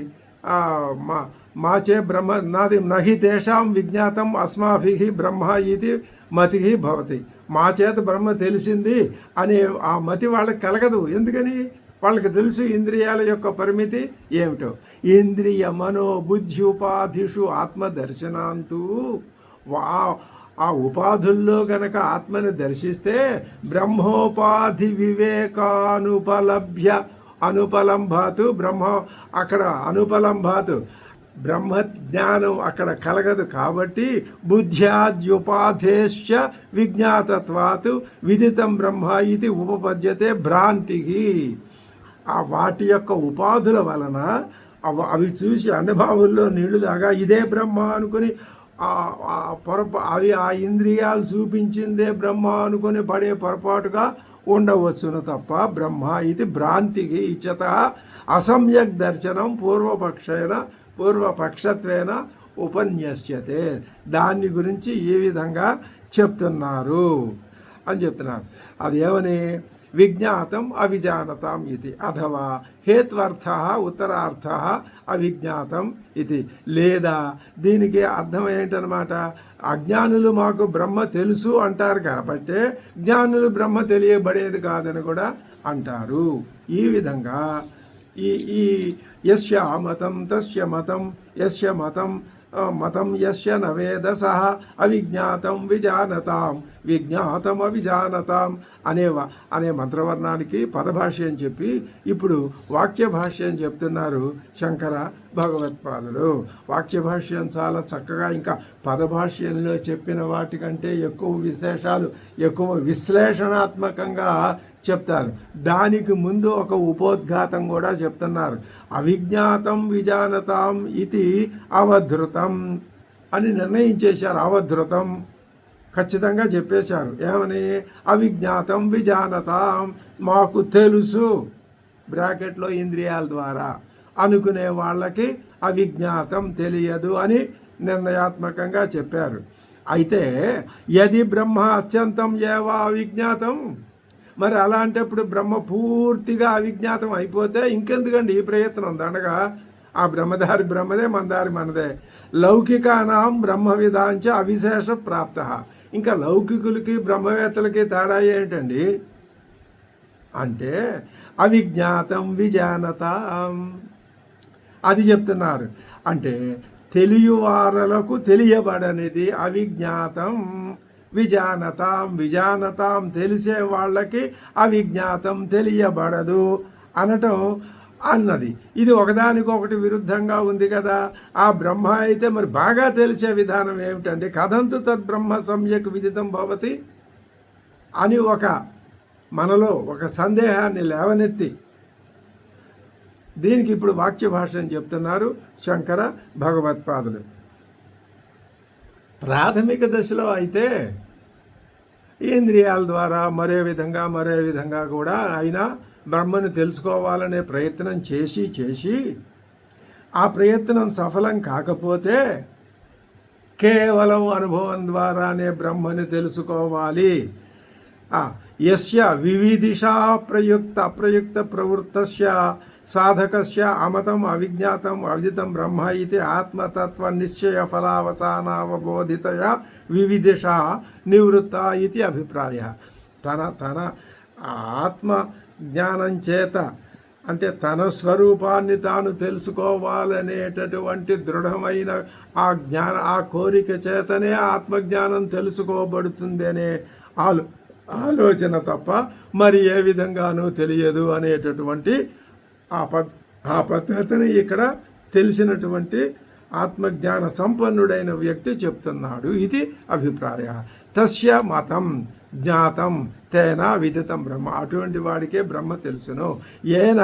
మాచే బ్రహ్మ నాది నహి తేషాం విజ్ఞాతం అస్మాభి బ్రహ్మ ఇది మతి భవతి. మా చేత బ్రహ్మ తెలిసింది అనే ఆ మతి వాళ్ళకి కలగదు. ఎందుకని? వాళ్ళకి తెలుసు ఇంద్రియాల యొక్క పరిమితి ఏమిటో. ఇంద్రియ మనోబుద్ధి ఉపాధిషు ఆత్మదర్శనాంతు, ఆ ఉపాధుల్లో గనక ఆత్మని దర్శిస్తే బ్రహ్మోపాధి వివేకానుపలభ్య అనుపలంభాతు అక్కడ అనుపలంభాతు బ్రహ్మజ్ఞానం అక్కడ కలగదు. కాబట్టి బుద్ధ్యాద్యుపాధేశ్చ విజ్ఞాతత్వాత్ విదితం బ్రహ్మ ఇది ఉపపద్యతే భ్రాంతికి. ఆ వాటి యొక్క ఉపాధుల వలన అవి చూసి అనుభవంలో నీళ్లులాగా ఇదే బ్రహ్మ అనుకుని అవి ఆ ఇంద్రియాలు చూపించిందే బ్రహ్మ అనుకుని పడే పొరపాటుగా ఉండవచ్చును తప్ప బ్రహ్మ ఇది భ్రాంతికి ఇచ్చత అసమ్యక్ దర్శనం పూర్వపక్షత్వేన ఉపన్యస్యతే. దాని గురించి ఈ విధంగా చెప్తున్నారు అని చెప్తున్నారు. అది ఏమని? విజ్ఞాతం అవిజానతాం ఇది, అథవా హేత్వర్థ ఉత్తరార్థ అవిజ్ఞాతం ఇది. లేదా దీనికి అర్థం ఏంటనమాట, అజ్ఞానులు మాకు బ్రహ్మ తెలుసు అంటారు కాబట్టి జ్ఞానులు బ్రహ్మ తెలియబడేది కాదని కూడా అంటారు. ఈ విధంగా ఈ యస్య మతం తస్య మతం, యస్య మతం యస్య నవేద సహ అవిజ్ఞాతం విజానతాం, విజ్ఞాతం అవిజానతాం అనే మంత్రవర్ణానికి పదభాష్యం చెప్పి ఇప్పుడు వాక్యభాష్యం చెప్తున్నారు శంకర భగవత్పాదులు. వాక్యభాష్యం చాలా చక్కగా, ఇంకా పదభాష్యంలో చెప్పిన వాటికంటే ఎక్కువ విశేషాలు, ఎక్కువ విశ్లేషణాత్మకంగా చెప్తారు. దానికి ముందు ఒక ఉపోద్ఘాతం కూడా చెప్తున్నారు. అవిజ్ఞాతం విజానతాం ఇది అవధృతం అని నిర్ణయించేశారు. అవధృతం ఖచ్చితంగా చెప్పేశారు. ఏమని? అవిజ్ఞాతం విజానతాం, మాకు తెలుసు బ్రాకెట్లో ఇంద్రియాల ద్వారా అనుకునే వాళ్ళకి అవిజ్ఞాతం తెలియదు అని నిర్ణయాత్మకంగా చెప్పారు. అయితే యది బ్రహ్మ అత్యంతం ఏవా అవిజ్ఞాతం, మరి అలాంటప్పుడు బ్రహ్మ పూర్తిగా అవిజ్ఞాతం అయిపోతే ఇంకెందుకండి ఈ ప్రయత్నం? దండగా ఆ బ్రహ్మదారి బ్రహ్మదే, మనదారి మనదే. లౌకికానాం బ్రహ్మవిదాంచ అవిశేష ప్రాప్త. ఇంకా లౌకికులకి బ్రహ్మవేత్తలకి తేడా ఏంటండి అంటే అవిజ్ఞాతం విజానతాం అది చెప్తున్నారు. అంటే తెలియవారలకు తెలియబడనిది అవిజ్ఞాతం విజానతాం తెలిసే వాళ్ళకి అవిజ్ఞాతం తెలియబడదు అనటం అన్నది. ఇది ఒకదానికొకటి విరుద్ధంగా ఉంది కదా. ఆ బ్రహ్మ అయితే మరి బాగా తెలిసే విధానం ఏమిటండి? కథంతు తద్బ్రహ్మ సమ్యక్ విదితం భవతి అని మనలో ఒక సందేహాన్ని లేవనెత్తి దీనికి ఇప్పుడు వాక్య భాషను చెప్తున్నారు శంకర భగవత్పాదులు. ప్రాథమిక దశలో అయితే ఇంద్రియాల ద్వారా మరే విధంగా కూడా అయినా బ్రహ్మను తెలుసుకోవాలనే ప్రయత్నం చేసి ఆ ప్రయత్నం సఫలం కాకపోతే కేవలం అనుభవం ద్వారానే బ్రహ్మను తెలుసుకోవాలి. యస్య వివిధిషా ప్రయుక్త అప్రయుక్త ప్రవృత్తస్య సాధకస్య అమతం అవిజ్ఞాతం అవిదితం బ్రహ్మ ఇది ఆత్మతత్వ నిశ్చయ ఫలావసానావబోధితయ వివిధిష నివృత్త ఇది అభిప్రాయ. తన ఆత్మ జ్ఞానం చేత అంటే తన స్వరూపాన్ని తాను తెలుసుకోవాలనేటటువంటి దృఢమైన ఆ కోరిక చేతనే ఆత్మజ్ఞానం తెలుసుకోబడుతుంది అనే ఆలోచన తప్ప మరి ఏ విధంగానూ తెలియదు అనేటటువంటి ఆ పద్ధతిని ఇక్కడ తెలిసినటువంటి ఆత్మజ్ఞాన సంపన్నుడైన వ్యక్తి చెప్తున్నాడు. ఇది అభిప్రాయ. తస్య మతం జ్ఞాతం తేన విదితం బ్రహ్మ, అటువంటి వాడికే బ్రహ్మ తెలుసును. ఏన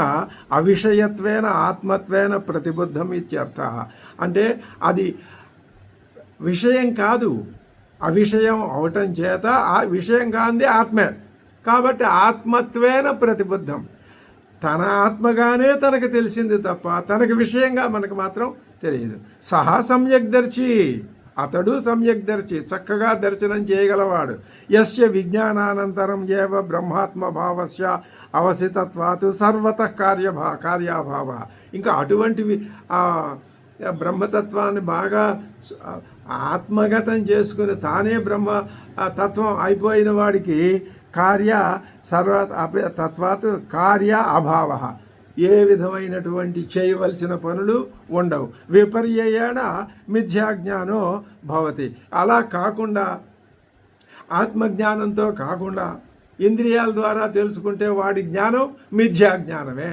అవిషయత్వేన ఆత్మత్వేన ప్రతిబుద్ధం ఇత్యర్థ. అంటే అది విషయం కాదు, అవిషయం అవటం చేత ఆ విషయం కాంది ఆత్మే. కాబట్టి ఆత్మత్వేన ప్రతిబుద్ధం, తన ఆత్మగానే తనకు తెలిసింది తప్ప తనకు విషయంగా మనకు మాత్రం తెలియదు. సహా సమ్యగ్దర్శి, అతడు సమ్యగ్దర్శి, చక్కగా దర్శనం చేయగలవాడు. యస్య విజ్ఞానానంతరం ఏవ బ్రహ్మాత్మ భావస్య అవసితత్వాత్ సర్వతః కార్యాభావ. ఇంకా అటువంటివి బ్రహ్మతత్వాన్ని బాగా ఆత్మగతం చేసుకుని తానే బ్రహ్మ తత్వం అయిపోయిన వాడికి తత్వాత్ కార్య అభావ, ఏ విధమైనటువంటి చేయవలసిన పనులు ఉండవు. విపర్యయేణ మిథ్యాజ్ఞానో భవతి. అలా కాకుండా ఆత్మజ్ఞానంతో కాకుండా ఇంద్రియాల ద్వారా తెలుసుకుంటే వాడి జ్ఞానం మిథ్యాజ్ఞానమే.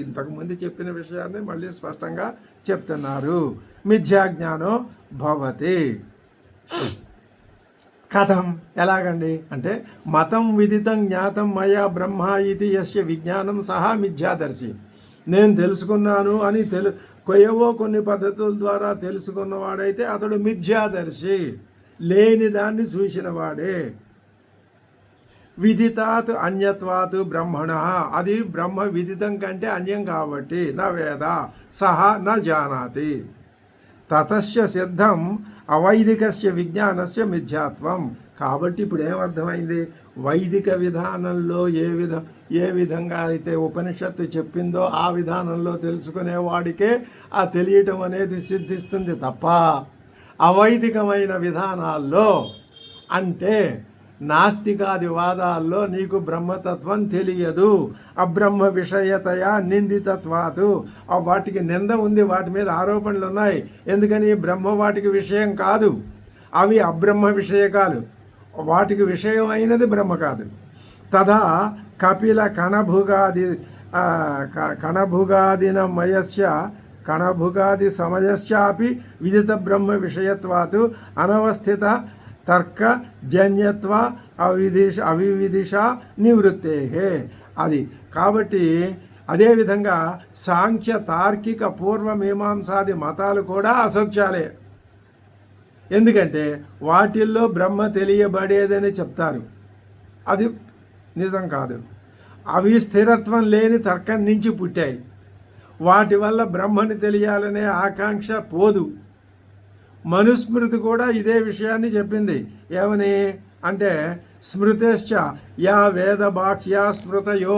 ఇంతకుముందు చెప్పిన విషయాన్ని మళ్ళీ స్పష్టంగా చెప్తున్నారు. మిథ్యాజ్ఞానో భవతి. కథం, ఎలాగండి అంటే మతం విదితం జ్ఞాతం మయా బ్రహ్మ ఇది యస్య విజ్ఞానం సహా మిథ్యాదర్శి. నేను తెలుసుకున్నాను అని ఏవో కొన్ని పద్ధతుల ద్వారా తెలుసుకున్నవాడైతే అతడు మిథ్యాదర్శి, లేని దాన్ని చూసినవాడే. విదితాత్ అన్యత్వాత్ బ్రహ్మణ, అది బ్రహ్మ విదితం కంటే అన్యం కాబట్టి నా వేద సహా నా జానాతి. తతస్య సిద్ధం అవైదికస్య విజ్ఞానస్య మిథ్యాత్వం. కాబట్టి ఇప్పుడు ఏమర్థమైంది? వైదిక విధానంలో ఏ విధంగా అయితే ఉపనిషత్తు చెప్పిందో ఆ విధానంలో తెలుసుకునేవాడికే ఆ తెలియటం అనేది సిద్ధిస్తుంది తప్ప అవైదికమైన విధానాల్లో అంటే నాస్తికాది వాదాల్లో నీకు బ్రహ్మతత్వం తెలియదు. అబ్రహ్మ విషయతయా నిందితత్వాతు, వాటికి నింద ఉంది, వాటి మీద ఆరోపణలు ఉన్నాయి. ఎందుకని? బ్రహ్మ వాటికి విషయం కాదు, అవి అబ్రహ్మ విషయకాలు, వాటికి విషయం అయినది బ్రహ్మ కాదు. తదా కపిల కణభుగాది సమయస్యాపి విదిత బ్రహ్మ విషయత్వాతు అనవస్థిత తర్క జన్యత్వ అవివిదిష నివృత్తే. అది కాబట్టి అదేవిధంగా సాంఖ్య తార్కిక పూర్వమీమాంసాది మతాలు కూడా అసత్యాలే. ఎందుకంటే వాటిల్లో బ్రహ్మ తెలియబడేదని చెప్తారు, అది నిజం కాదు. అవి స్థిరత్వం లేని తర్కం నుంచి పుట్టాయి. వాటి వల్ల బ్రహ్మని తెలియాలనే ఆకాంక్ష పోదు. మనుస్మృతి కూడా ఇదే విషయాన్ని చెప్పింది. ఏమని అంటే స్మృతశ్చ యా వేదభాక్ష్యా స్మృతయో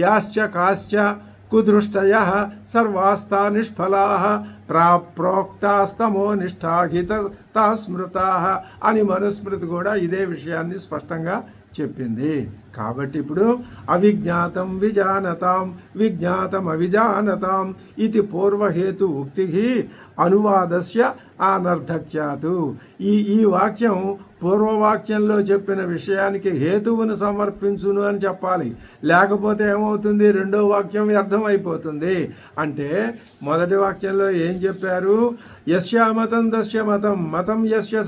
యాశ్చ కాశ్చ కుదృష్టయ సర్వాస్తా నిష్ఫలా ప్రోక్తాస్తమో నిష్ఠాహిత స్మృతా అని మనుస్మృతి కూడా ఇదే విషయాన్ని స్పష్టంగా చెప్పింది. కాబట్టి ఇప్పుడు అవిజ్ఞాతం విజానతాం విజ్ఞాతం అవిజానతాం ఇది పూర్వహేతు ఉక్తి అనువాదస్య అనర్థక్యాతు. ఈ వాక్యం పూర్వవాక్యంలో చెప్పిన విషయానికి హేతువును సమర్పించును అని చెప్పాలి. లేకపోతే ఏమవుతుంది? రెండో వాక్యం వ్యర్థమైపోతుంది. అంటే మొదటి వాక్యంలో ఏం చెప్పారు? యస్యామతం దస్య మతం మతం యస్య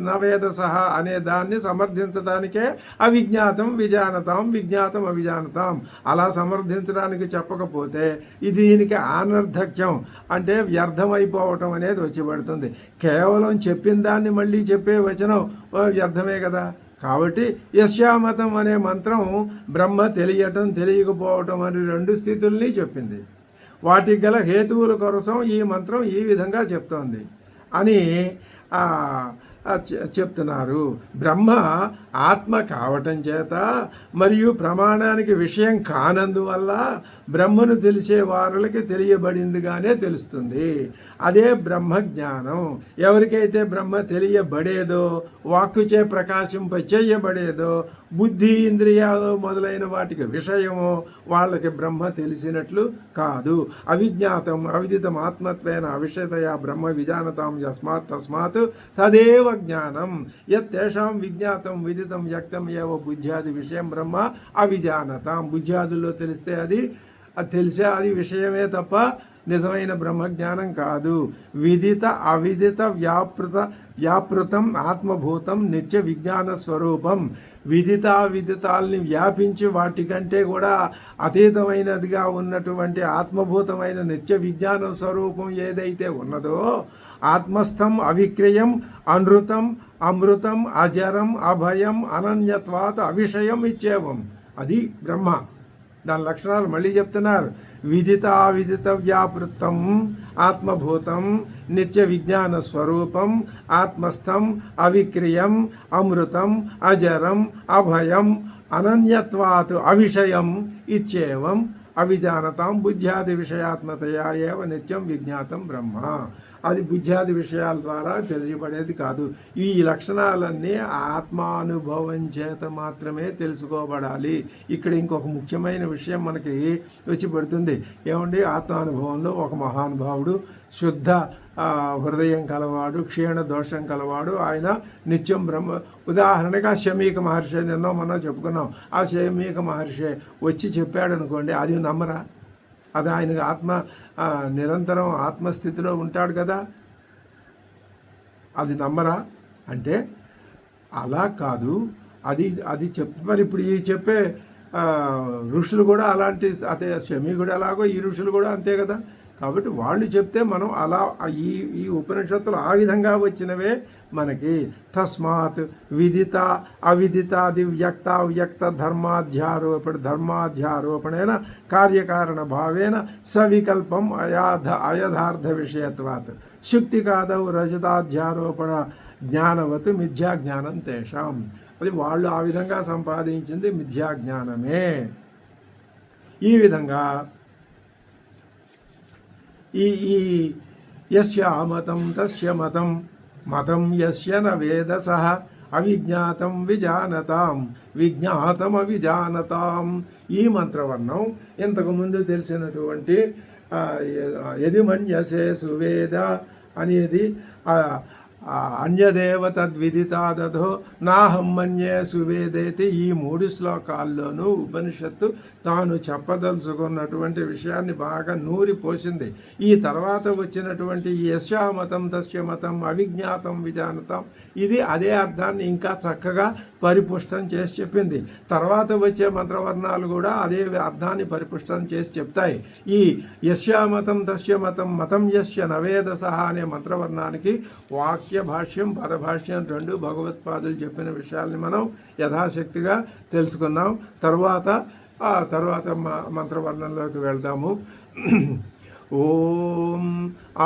నవేద సహా అనే దాన్ని సమర్థించడానికే అవిజ్ఞాతం విజానతాం విజ్ఞాతం అవిజానతాం అలా సమర్థించడానికి చెప్పకపోతే ఇది దీనికి అనర్థక్యం అంటే వ్యర్థమైపోవటం అనేది వచ్చి పడుతుంది. కేవలం చెప్పిన దాన్ని మళ్ళీ చెప్పే వచనం వ్యర్థమే కదా. కాబట్టి యస్యామతం అనే మంత్రం బ్రహ్మ తెలియటం తెలియకపోవటం అని రెండు స్థితుల్ని చెప్పింది. వాటికి గల హేతువుల కోసం ఈ మంత్రం ఈ విధంగా చెప్తోంది అని చెప్తున్నారు. బ్రహ్మ ఆత్మ కావటం చేత మరియు ప్రమాణానికి విషయం కానందువల్ల బ్రహ్మను తెలిసే వారులకి తెలియబడిందిగానే తెలుస్తుంది. అదే బ్రహ్మజ్ఞానం. ఎవరికైతే బ్రహ్మ తెలియబడేదో, వాక్కుచే ప్రకాశింప చేయబడేదో, బుద్ధి ఇంద్రియాలు మొదలైన వాటికి విషయమో వాళ్ళకి బ్రహ్మ తెలిసినట్లు కాదు. అవిజ్ఞాతం అవిదితం ఆత్మత్వేన అవిషయతయా బ్రహ్మ విజానతాం యస్మాత్ తస్మాత్ తదేవ జ్ఞానం యత్తేషాం విజ్ఞాతం విదితం వ్యక్తం ఏవో బుద్ధ్యాది విషయం బ్రహ్మ అవిజానతాం. బుద్ధ్యాదుల్లో తెలిస్తే అది తెలిసే అది విషయమే తప్ప నిజమైన బ్రహ్మజ్ఞానం కాదు. విదిత అవిదిత వ్యాపృతం ఆత్మభూతం నిత్య విజ్ఞాన స్వరూపం. విదితాల్ని వ్యాపించి వాటికంటే కూడా అతీతమైనదిగా ఉన్నటువంటి ఆత్మభూతమైన నిత్య విజ్ఞాన స్వరూపం ఏదైతే ఉన్నదో, ఆత్మస్థం అవిక్రయం అనృతం అమృతం అజరం అభయం అనన్యత్వాత్ అవిషయం ఇచ్చేవం. అది బ్రహ్మ. దాని లక్షణాలు మళ్ళీ చెప్తున్నారు. విదిత వ్యాపృతం ఆత్మభూతం నిత్య విజ్ఞాన స్వరూపం ఆత్మస్థం అవిక్రియం అమృతం అజరం అభయం అనన్యత్వాత్ అవిషయం ఇచ్చేవం అవిజానతాం బుద్ధ్యాది విషయాత్మతయా ఏవ నిత్యం విజ్ఞాతం బ్రహ్మ. అది బుద్ధ్యాది విషయాల ద్వారా తెలియబడేది కాదు. ఈ లక్షణాలన్నీ ఆత్మానుభవం చేత మాత్రమే తెలుసుకోబడాలి. ఇక్కడ ఇంకొక ముఖ్యమైన విషయం మనకి వచ్చి పడుతుంది. ఏమండి, ఆత్మానుభవంలో ఒక మహానుభావుడు శుద్ధ హృదయం కలవాడు, క్షీణ దోషం కలవాడు, ఆయన నిత్యం బ్రహ్మ. ఉదాహరణగా శమీక మహర్షి నిన్నో మనం చెప్పుకున్నాం. ఆ శమీక మహర్షి వచ్చి చెప్పాడు అనుకోండి, అది నమ్మరా? అది ఆయనకు నిరంతరం ఆత్మస్థితిలో ఉంటాడు కదా, అది నమ్మరా అంటే అలా కాదు. అది మరి ఇప్పుడు ఈ చెప్పే ఋషులు కూడా అలాంటి, అదే శమీ కూడా అలాగో ఈ ఋషులు కూడా అంతే కదా. కాబట్టి వాళ్ళు చెప్తే మనం అలా ఈ ఉపనిషత్తులు ఆ విధంగా వచ్చినవే మనకి. తస్మాత్ విదిత అవిదితాది వ్యక్త ధర్మాధ్యారోపణేన కార్యకారణ భావేన సవికల్పం అయథార్థ విషయత్వాత్ శుక్తికాదౌ రజతాధ్యారోపణ జ్ఞానవత్ మిథ్యాజ్ఞానం తేషాం. అది వాళ్ళు ఆ విధంగా సంపాదించింది మిథ్యాజ్ఞానమే. ఈ విధంగా ఈ యస్య మతం తస్య మతం మతం యస్య న వేదసః అవిజ్ఞాతం విజానతాం విజ్ఞాతం అవిజానతాం. ఈ మంత్రవర్ణం ఇంతకుముందు తెలిసినటువంటి యది మన్యసే సువేద అనేది అన్యదేవ తద్విదితాదధో నాహం మన్యే సువేదేతి. ఈ 3 శ్లోకాల్లోనూ ఉపనిషత్తు తాను చెప్పదలుచుకున్నటువంటి విషయాన్ని బాగా నూరిపోసింది. ఈ తర్వాత వచ్చినటువంటి యస్యా మతం తస్య మతం అవిజ్ఞాతం విజానతం, ఇది అదే అర్థాన్ని ఇంకా చక్కగా పరిపుష్టం చేసి చెప్పింది. తర్వాత వచ్చే మంత్రవర్ణాలు కూడా అదే అర్థాన్ని పరిపుష్టం చేసి చెప్తాయి. ఈ యస్యా మతం తస్య మతం మతం యస్య నవేదసః అనే మంత్రవర్ణానికి వాక్య భాష్యం పదభాష్యం 2 భగవత్పాదులు చెప్పిన విషయాల్ని మనం యథాశక్తిగా తెలుసుకున్నాం. తర్వాత మంత్రవర్ణంలోకి వెళ్దాము. ఓం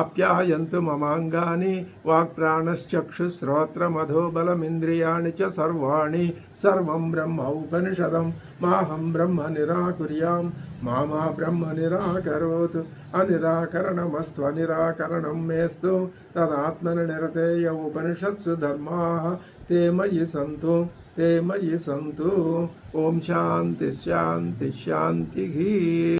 ఆప్యాయంతు మమాంగాని వాక్ప్రాణశ్చక్షుశ్రోత్రమధోబలమింద్రియాణి చ సర్వాణి సర్వం బ్రహ్మ ఉపనిషదం మాహం బ్రహ్మ నిరాకుర్యాం మా బ్రహ్మ నిరాకరోతు అనిరాకరణమస్త్వనిరాకరణం మేస్తు తదాత్మని నిరతేయ ఉపనిషత్సు ధర్మాః ते मयि सन्तु. ओम शांति शांति शांति।